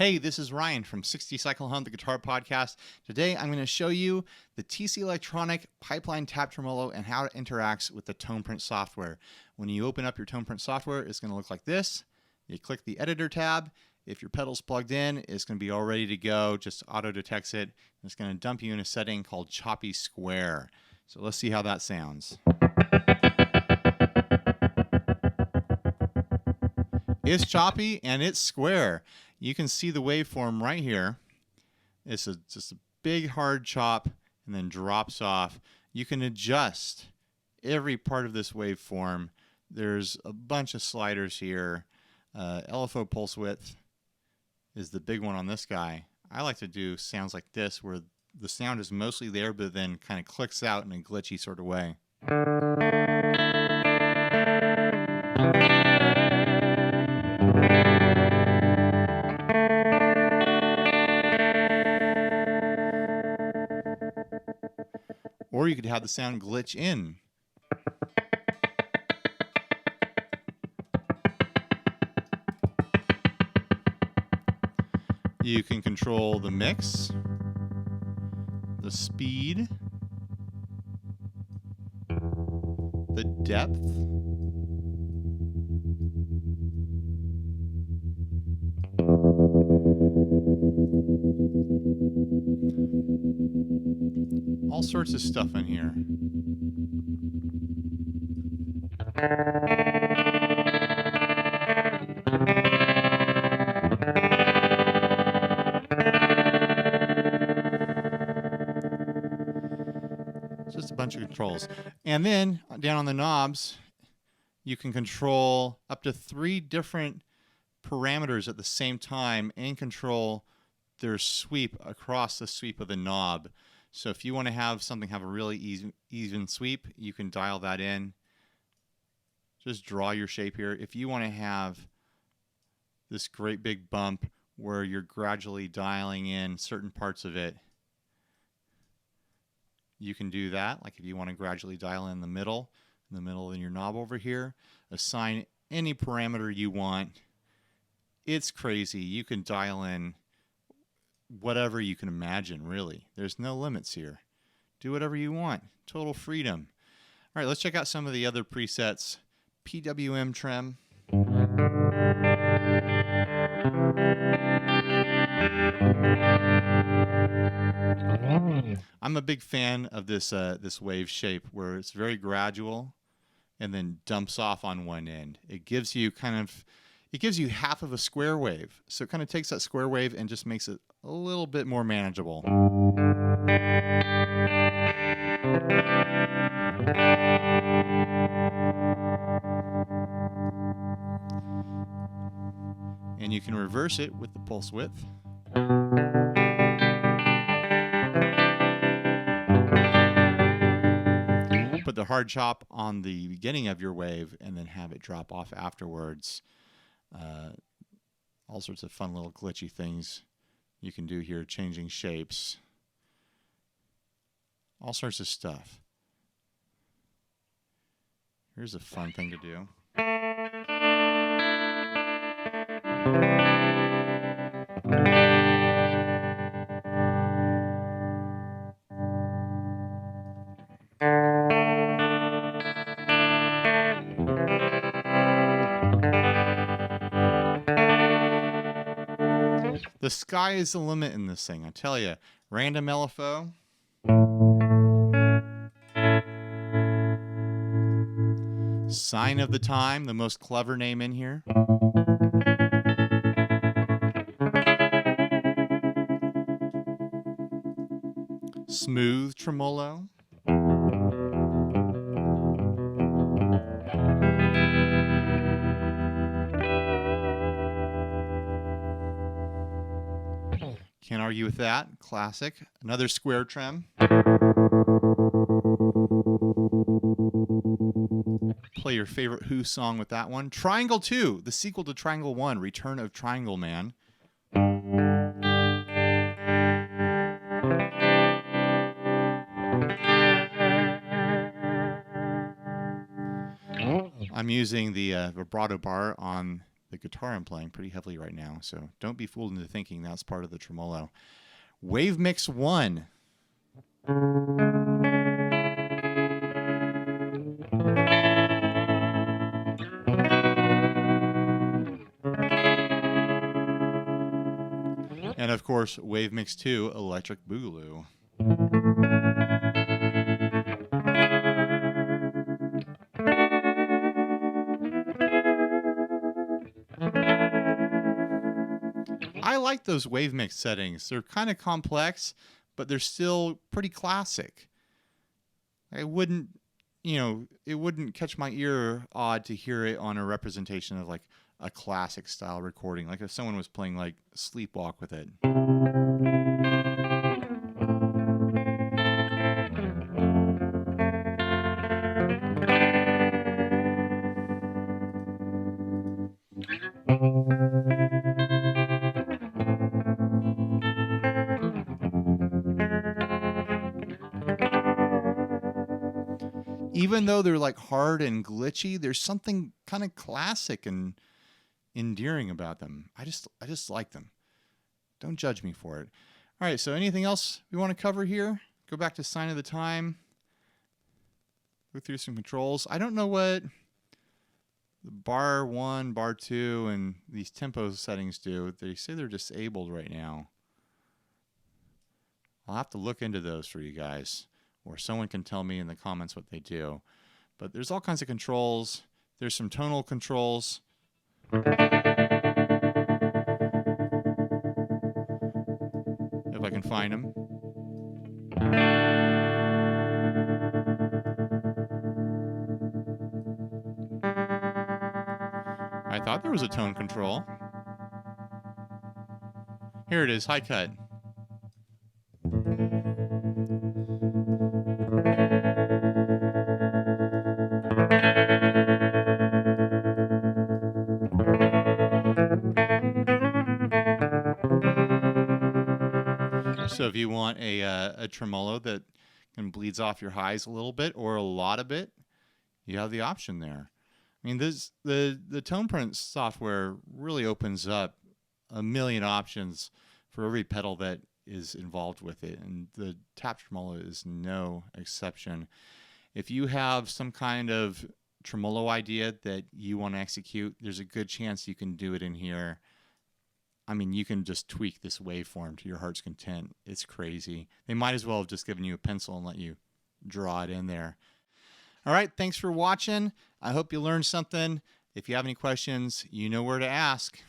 Hey, this is Ryan from 60 Cycle Hunt, the Guitar Podcast. Today I'm going to show you the TC Electronic Pipeline Tap Tremolo and how it interacts with the tone print software. When you open up your tone print software, it's going to look like this. You click the editor tab. If your pedal's plugged in, it's going to be all ready to go. Just auto detects it. It's going to dump you in a setting called Choppy Square. So let's see how that sounds. It's choppy and it's square. You can see the waveform right here. It's just a big hard chop and then drops off. You can adjust every part of this waveform. There's a bunch of sliders here. Lfo Pulse Width is the big one on this guy. I like to do sounds like this where the sound is mostly there but then kind of clicks out in a glitchy sort of way. Or you could have the sound glitch in. You can control the mix, the speed, the depth, all sorts of stuff in here. Just a bunch of controls. And then down on the knobs, you can control up to 3 different parameters at the same time and control their sweep across the sweep of the knob. So if you want to have something have a really even sweep, you can dial that in. Just draw your shape here. If you want to have this great big bump where you're gradually dialing in certain parts of it, you can do that. Like if you want to gradually dial in the middle of your knob over here, assign any parameter you want. It's crazy. You can dial in whatever you can imagine, really. There's no limits here. Do whatever you want. Total freedom. All right, let's check out some of the other presets. Pwm Tram. I'm a big fan of this this wave shape where it's very gradual and then dumps off on one end. It gives you half of a square wave. So it kind of takes that square wave and just makes it a little bit more manageable. And you can reverse it with the pulse width. Put the hard chop on the beginning of your wave and then have it drop off afterwards. All sorts of fun little glitchy things you can do here, changing shapes. All sorts of stuff. Here's a fun thing to do. The sky is the limit in this thing, I tell you. Random LFO. Sign of the Time, the most clever name in here. Smooth Tremolo. Can't argue with that. Classic. Another square trem. Play your favorite Who song with that one. Triangle 2, the sequel to Triangle 1, Return of Triangle Man. I'm using the vibrato bar on the guitar I'm playing pretty heavily right now. So don't be fooled into thinking that's part of the tremolo. Wave Mix 1. And of course, Wave Mix 2, Electric Boogaloo. I like those wave mix settings. They're kind of complex, but they're still pretty classic. I wouldn't, it wouldn't catch my ear odd to hear it on a representation of like a classic style recording, like if someone was playing like Sleepwalk with it. Even though they're like hard and glitchy, there's something kind of classic and endearing about them. I just like them. Don't judge me for it. All right, so anything else we want to cover here? Go back to Sign of the Time. Go through some controls. I don't know what the bar 1, bar 2, and these tempo settings do. They say they're disabled right now. I'll have to look into those for you guys, or someone can tell me in the comments what they do. But there's all kinds of controls. There's some tonal controls. If I can find them. I thought there was a tone control. Here it is, high cut. So if you want a tremolo that bleeds off your highs a little bit or a lot of it, you have the option there. I mean, the tone print software really opens up a million options for every pedal that is involved with it, and the Tap Tremolo is no exception. If you have some kind of tremolo idea that you want to execute, there's a good chance you can do it in here. I mean, you can just tweak this waveform to your heart's content. It's crazy. They might as well have just given you a pencil and let you draw it in there. All right, thanks for watching. I hope you learned something. If you have any questions, you know where to ask.